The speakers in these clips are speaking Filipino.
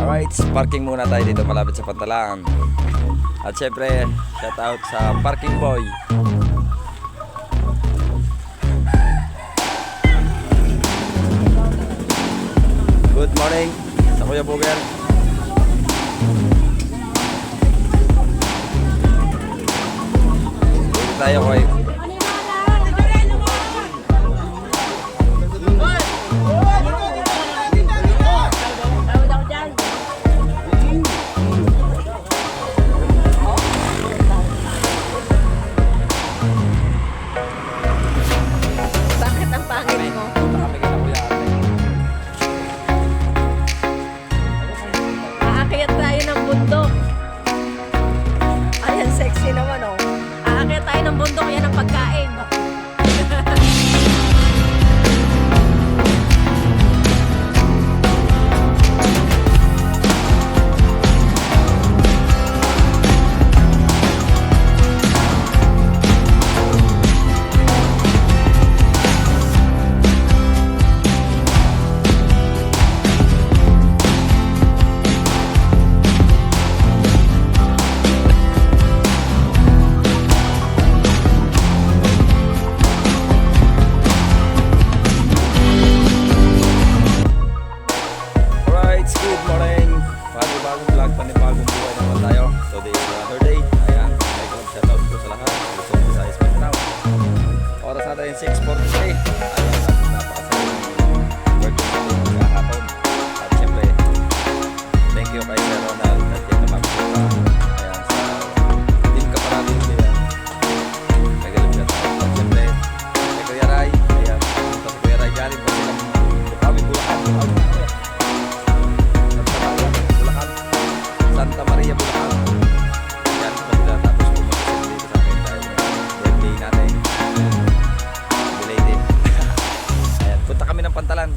Alright, parking muna tayo dito malapit sa Pantalan. At syempre, shout out sa parking boy. Good morning sa Kuya Buger. Dito tayo kay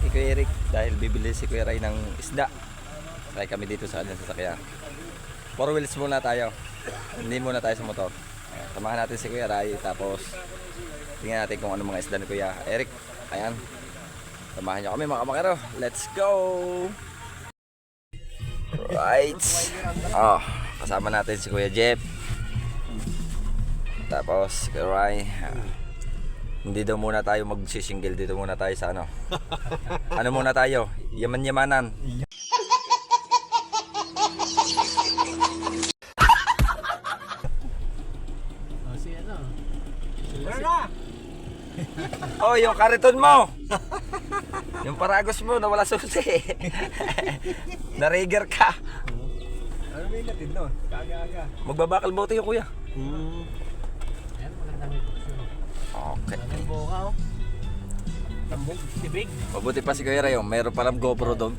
kay Kuya Eric dahil bibili si Kuya Ray ng isda. Sakay kami dito sa kanyang sasakyan. 4 wheels muna tayo. Hindi muna tayo sa motor. Samahan natin si Kuya Ray tapos tingnan natin kung ano mga isda ni Kuya Eric. Ayan. Samahan niyo kami mga kamakero. Let's go! Right. Kasama natin si Kuya Jeff. Tapos Kuya Ray. Hindi daw muna tayo mag-single, dito muna tayo sa ano. Ano muna tayo? Yaman-yamanan. Si ano? Oh, yung kariton mo. Yung paragos mo na wala susi. Na-rigger ka. Ano ba yung natin no? Kaga-aga. Magbabakal bote yung kuya. Ayan, magandang ito. Okay. Magandang buka oh. Tambog, tibig. Mabuti pa si Kuya Ray, meron palang GoPro doon.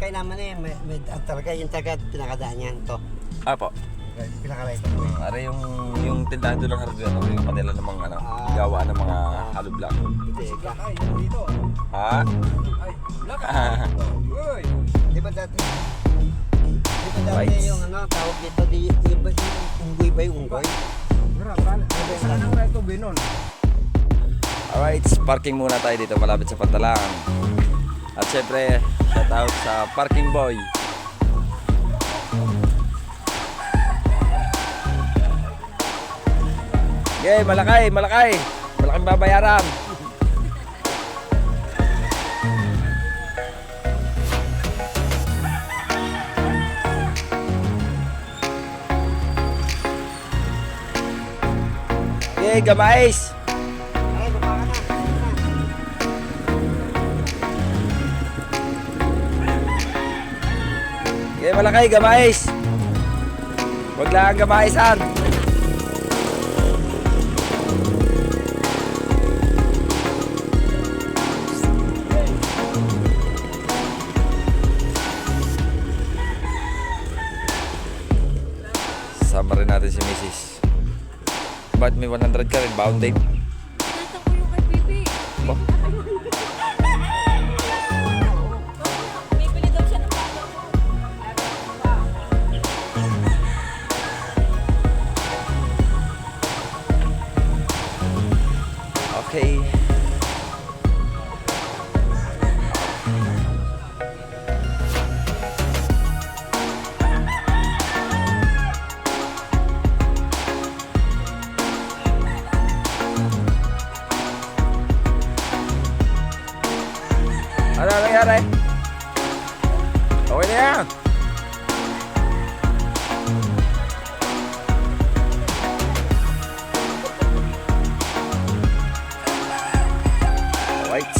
Kaya naman may talaga yung taga pinakadaan yan to. Apo. Pinakaray to. Are yung tindahan doon ng hardware, yung kanila namang ano, gawa ng mga hollow block. Teka. Ay, dito. Ha? Ay, black. Uy. Di ba dati yung ano, tawag dito, di ba yung unggoy ba yung unggoy? Saan ang reto binon? Alright, parking muna tayo dito malapit sa Pantalan. At syempre, shout out sa parking boy. Okay, malaki. Malaking babayaran. Okay, gamais. Ay, baka na. Okay, malaki, gamais. Huwag lang ang gamaisan. Sama rin natin si Mrs. Ba't may 100 ka rin? Bound date? Pinata ko yung kay Bibi. Ba? Bibili daw siya ng bago. Okay. Ano nangyari? Okay na yan. Alright.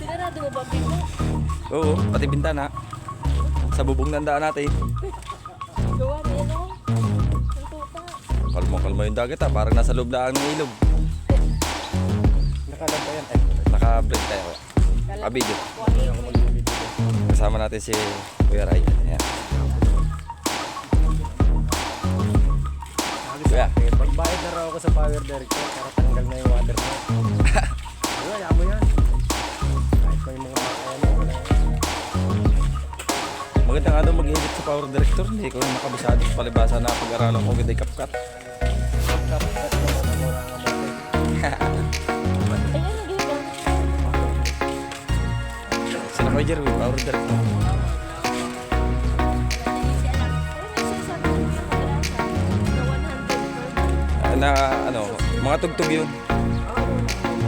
Sinarado mo ba, Bibo? Oo, pati bintana. Sa bubong ng daan natin. Gawa mo yan, oh. Ang tuta. Kalma yung dagat parang nasa loob na ang ilog. Nakalag pa yan. Naka-break tayo. Kabidyo. Kasama natin si Kuya Ray. Ayan. Kuya. Pagbayad na raw ako sa power director para tanggal na yung water mo. Wala mo yan. Kahit may mga makakaya. Maganda nga daw mag-edit sa Power Director. Hindi ko nakabisado sa palibasa na pag-aralan ko ganda CapCut. Ay, ano gina? Sino Kuya Jerry, Power Director. Ay, sinasabi ko yung madrasa. Na 100 per Na ano, mga tugtog yun.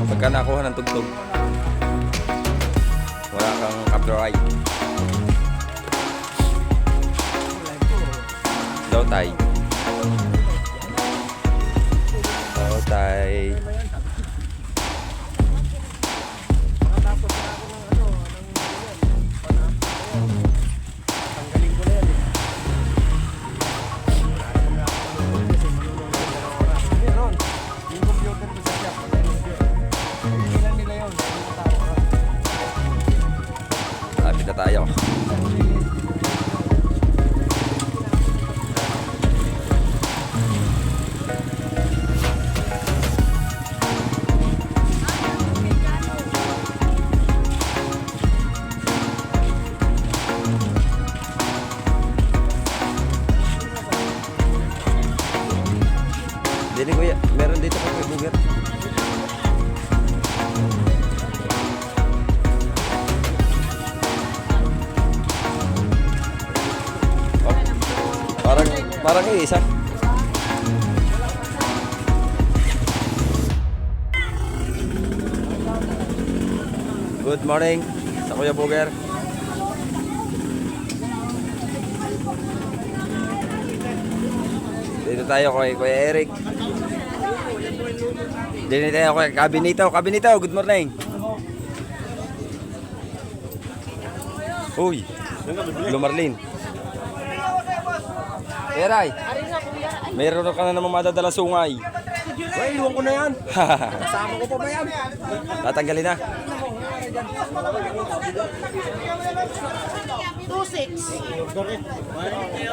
Pagka nakuha ng tugtog, wala kang copyright. Daw tay. Daw tay. Tanggalin ko na yan. Meron. Yung computer ko sa shop. Hindi lang nila yun. Lapit na tayo. Dili kuya, meron dito kay Kuya Buger. Oh, parang isa. Good morning sa Kuya Buger. Dito tayo kay Kuya Eric. Dito tayo kay Kabinito. Kabinito, good morning. Uy, Lumarlin. Eray, Ari nga, kuya. Ay, mayroon ka na naman madadala sungay. Well, iwan ko na yan. Kasama ko pa ba yan? Tatanggalin na. 2.6.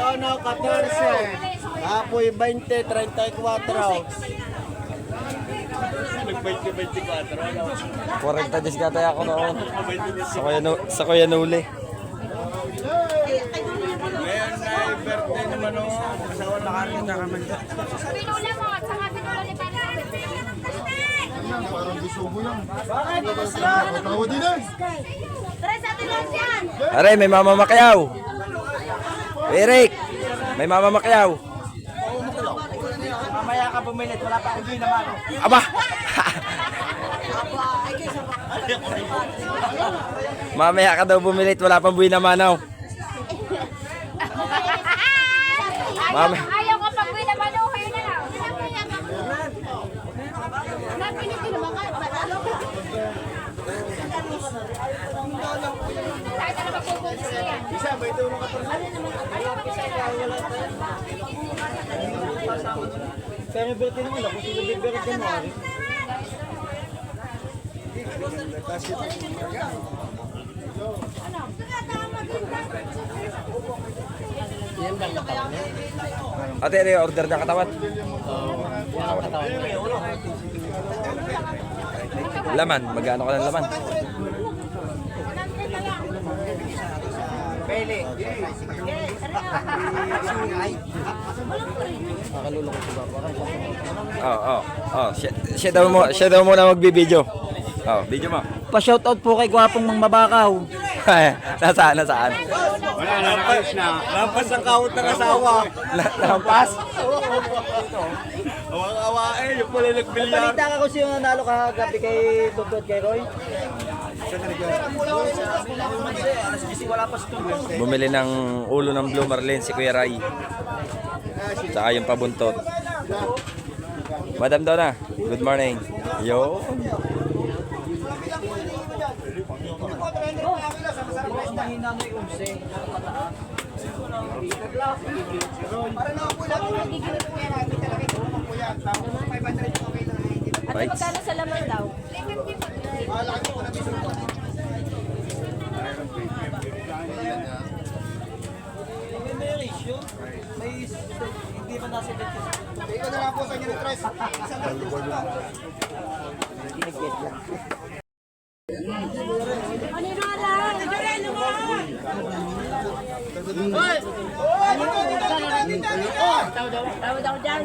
Ano, 14. Apoy 20, 34. 40 days kata ako noon. Sa Kuya Nuli. Ngayon na birthday naman o. Kasawa na kami na kami. Pinula mo at saka pinula ni Pala. Tres atin lang yan. Aray, may Mama Macquiao. Eric, may Mama Macquiao. Mamaya ka bumilit, wala pa akong naman. Aba! Mamaya ka daw bumilit, wala pang buwi na manaw. Mama. Ayaw ko pag buwi na manuhay na lang. Napilit ko naman ka. Tayo na magpupunta siya. Isa, may tulong ka pa. Ayaw ko siya lang. Pero may birthday naman ako, sino may birthday mo? Ate, ano yung order ng katawat? Laman, magkano ka ng laman? Pele. Siya daw muna magbibideo. Oh, video mo. Pa-shoutout po kay Gwapong Mang Mabakaw. Nasaan? Wala Lampas ang kahot ng asawa. Lampas. Awa-awa yung pala nagbilyar. Balita ka kung sino nanalo kagabi kay Tutut kay Roy. Bumili ng ulo ng Blue Marlin si Kuya Ray. Tsaka yung pabuntot. Madam Donna, good morning. Yo. At magkano sa laman daw? Tawad ako dyan.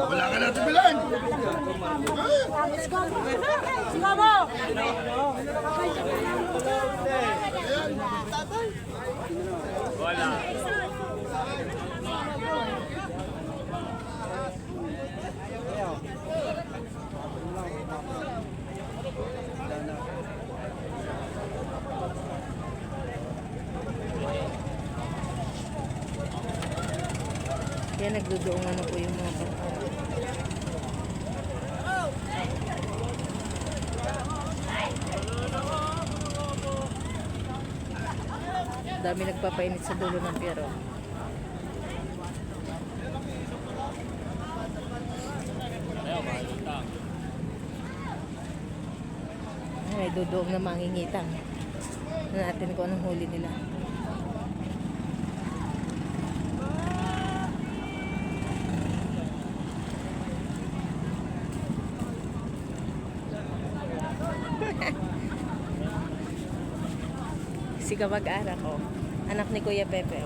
Wala ka natin bilan. Sumamo! Kaya nagdudoong ano po yung mga pangkaw. Dami nagpapainit sa dulo ng pyero. Ay, dudoong na mangingitang. Tignan natin kung anong huli nila. Si kamag-anak ko. Anak ni Kuya Pepe.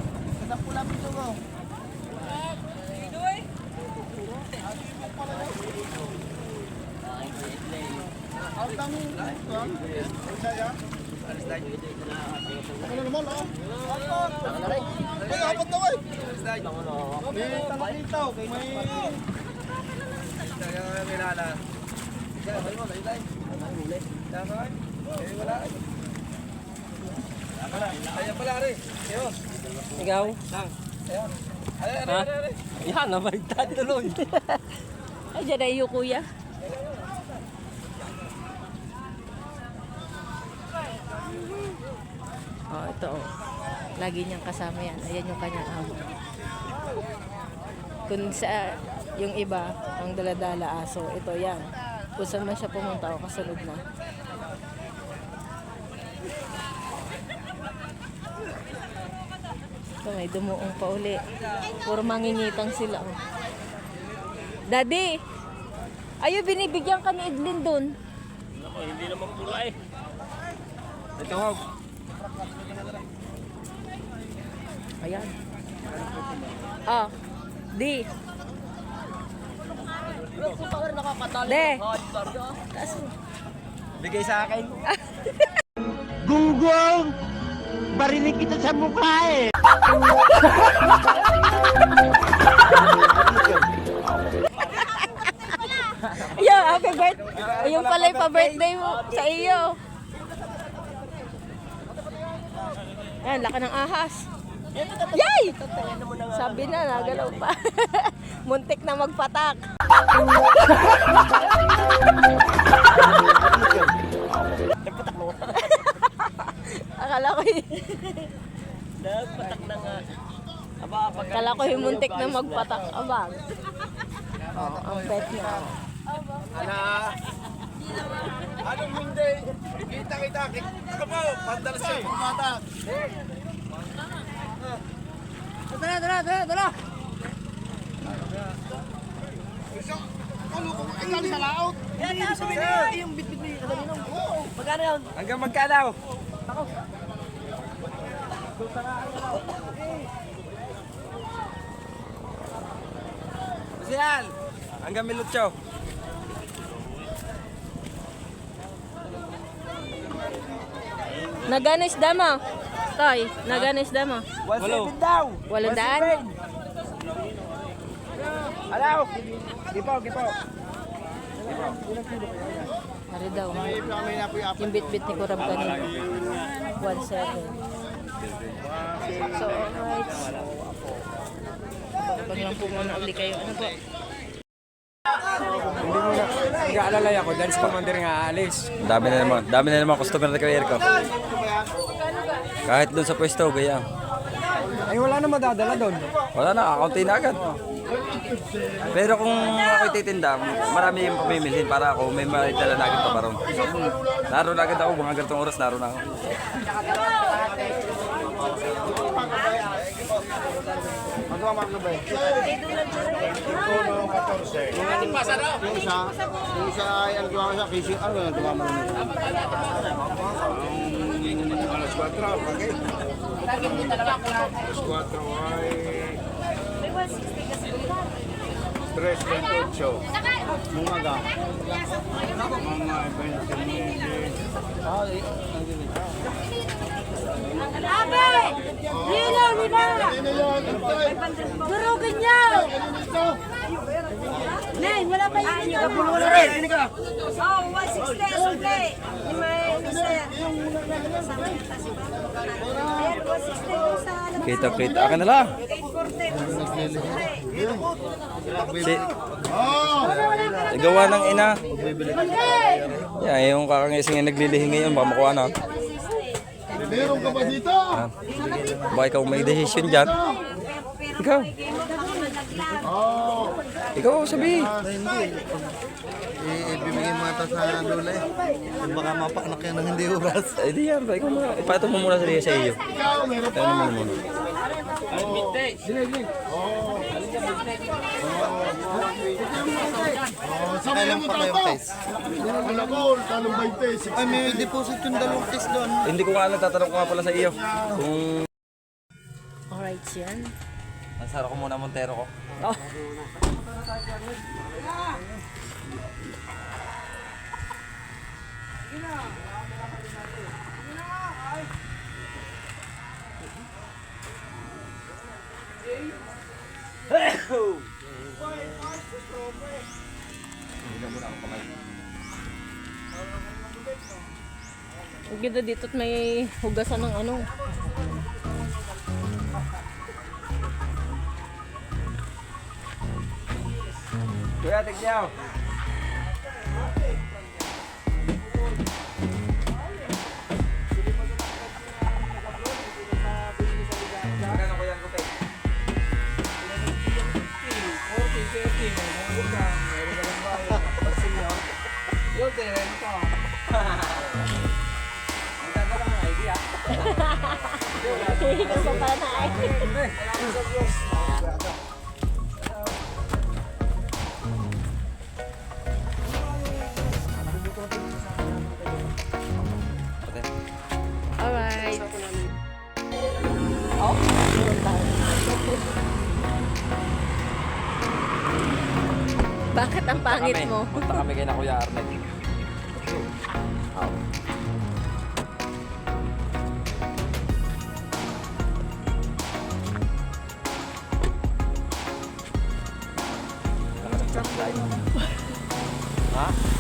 Ikaw? Ha? Yan, nabaligtad tuloy. Ay, dyan na iyo, kuya. Oh, ito oh. Lagi niyang kasama yan. Ayan yung kanyang amo. Kung sa yung iba, ang daladala aso, ito yan. Kung saan man siya pumunta o kasunod na. Ito, may dumuong pa uli. Puro mangingitang sila. Oh. Daddy! Ayo, binibigyan ka ni Edlin dun. Ako, hindi naman pula eh. Ito ho. Ayan. Ah, di. De. Taas mo. Bigay sa akin. Gunggong! Barinig kita sa mukha eh! Yo, happy birthday. Ayun pala yung pa-birthday mo sa iyo. Ayan, laka ng ahas. Yay! Sabi na, nagalaw pa. Muntik na magpatak. Akala ko Nagpatak na nga. Aba, pag Akala ko yung muntik na magpatak. Abang. Oh, ang pet niya. Ala. Anong hindi? Kita. Kapo, pandalas siya. Pumatak. Tara! Hanggang magkano? Sial! Hanggang Milutso. Nagano isda mo? Toy, nagano isda mo? 1.7 daw. 800? Alaw! Gipo. Ari daw. Yung bit-bit ni Kurab kanina. 1.7. So, alright. Pag lang po muna uli kayo. Ano po? Hindi mo na. Nag-aalalay ako dahil si Commander nga aalis. Dami na naman customer na Kuya Eric ko. Kahit doon sa pwesto, gaya. Ay wala na madadala doon. Wala na, akaunti na agad. Pero kung ako'y titinda, marami yung pamimilhin para ako may maitala na agad pa paron. Naroon agad ako, mga ganitong oras naroon ako. Yung isa ay ang gawa sa kisi, ano yung gawa mo nito? Alas 4, okay? Alas 4 ay 3.28. Mumaga. Mga 20 Abe! Lino! Durugin niyo! Nen, wala pa yun ito. Oh, 160 sukle. May isa. Ayan, 160 sa Kita, akin na lang. 840. Si, gawa ng ina. Yan, yung kakangising yung naglilihi ngayon, baka makuha na. Meron ka ba dito? Baka ikaw may decision dyan. Ikaw. Ikaw, sabi. Ibibigay mo ata sa lola eh. Baka mapaanak yan ng hindi oras. Eh di yan, ikaw muna. Ipatong mo muna sa iyo. Ikaw, meron pa. Ano mo muna. Saan Kailan mo pa kayo tato? test? Malagol, talong 20. Ay, may deposit yung dalawang test doon. Hindi ko nga nagtatanong ko nga pala sa iyo. Kung Alright yan. nasara ko muna Montero ko. Oh. Ang ganda dito at may hugasan ng ano. Kuya, tignan. Hindi ko pa na ay. Alright. Oh, bakit ang pangit mo? Punta kami kay na Kuya Arnel. Ha?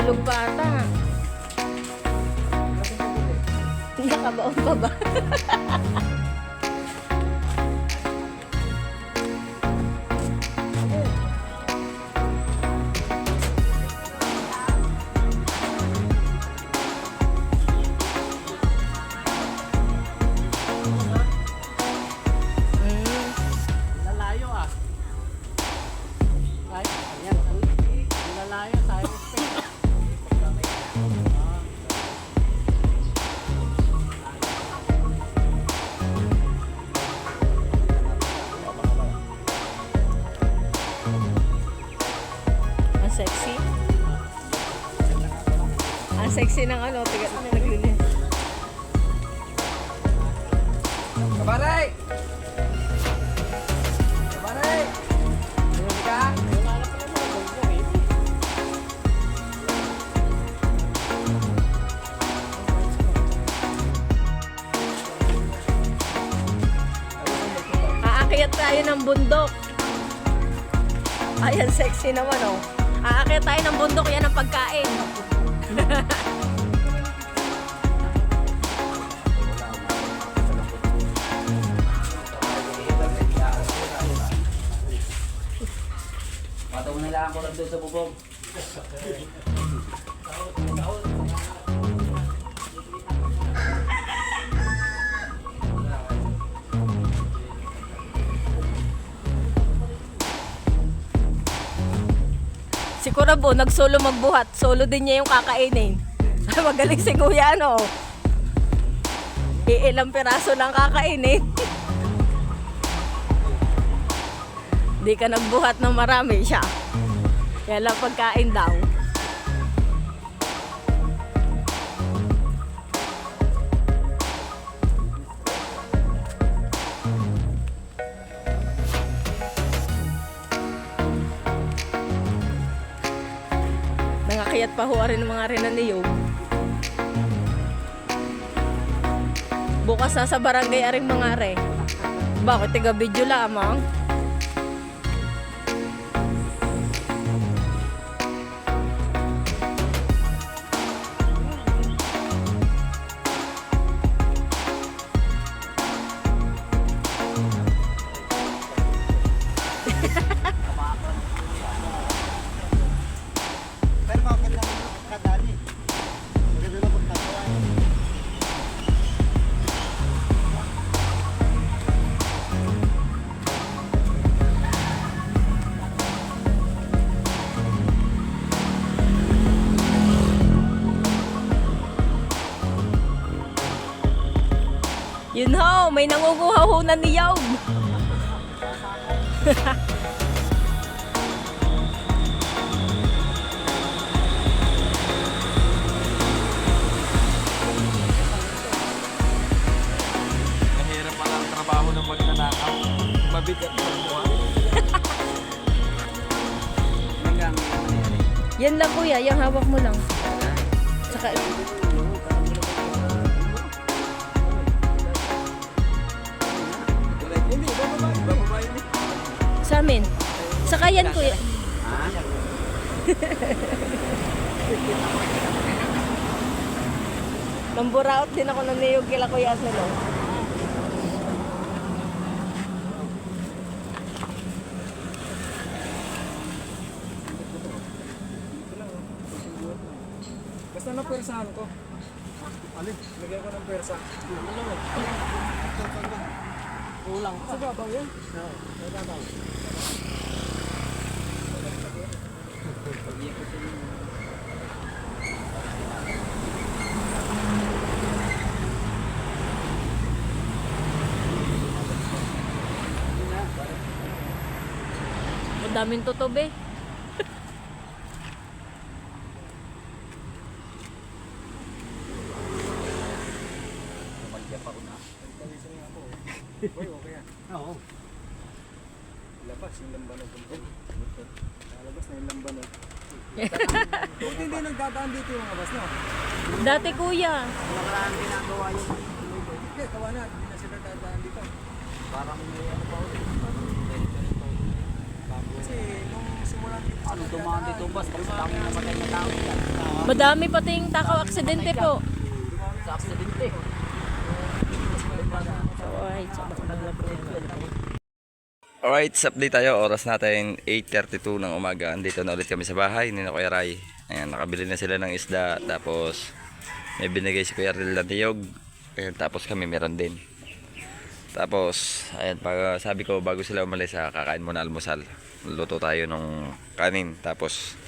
Natutulog pa ata. Nakabaon pa ba? Lalayo ah. Ay, ayan. Lalayo tayo. Ang sexy. Ang sexy ng ano, tiga naglinis. Kabaray! Kabaray! Tingnan ka? Aakyat tayo ng bundok. Ayan, sexy naman oh. Aakyat tayo ng bundok, yan ang pagkain. Matong nila ako lang doon sa bubong. Si Kurabo, nag-solo magbuhat. Solo din niya yung kakainin. Magaling si Kuya, ano? Iilang piraso lang kakainin. Di ka nagbuhat ng marami siya. Kaya lang pagkain daw. Nangakiyat pa ho rin ng mga rinan ni Yob. Bukas na sa barangay aring mga re. Bakit tiga video lamang? Pero maganda naman kadali. Maganda naman magkagawa. Yun ho, may nangunguhahunan ni Yob. Mahirap pala ang trabaho ng magnanakaw. Mabigat magbuhat. Yan lang kuya, yung hawak mo lang. Saka sa amin. Saka yan kuya. Namburaot din ako ng niyog kila Kuya Aselo. Basta na persahan ko. Alin? Lagyan ko ng persa. Kulang. Sa babaw yan? Oo. Sa babaw. Ang daming tutob eh. Uy, okay yan. Oo. Labas yung lambanog. Lalabas na yung lambanog. Buti hindi nagdadaan dito yung abas no? Dati kuya. Maraming ginagawa yun. Okay, tawa na. Hindi na sila dadaan dito. Parang may ano pa ulit. Kasi nung Madami pating takaw aksidente po. Alright, sa update tayo. Oras natin 8:32 ng umaga. Andito na ulit kami sa bahay ni Kuya Ray. Ayan, nakabili na sila ng isda. Tapos may binigay si Kuya Ril na niyog. Ayan, tapos kami meron din. Tapos, ayan, sabi ko bago sila umalis, kakain muna almusal. Luto tayo ng kanin. Tapos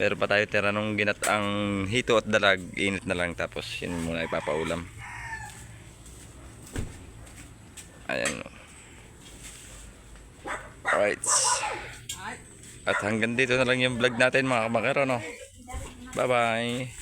meron pa tayo tira nung ginataang hito at dalag. Init na lang. Tapos yun muna ipapaulam. Ayan. Alright. At hanggang dito na lang yung vlog natin mga kamakero, no? Bye bye.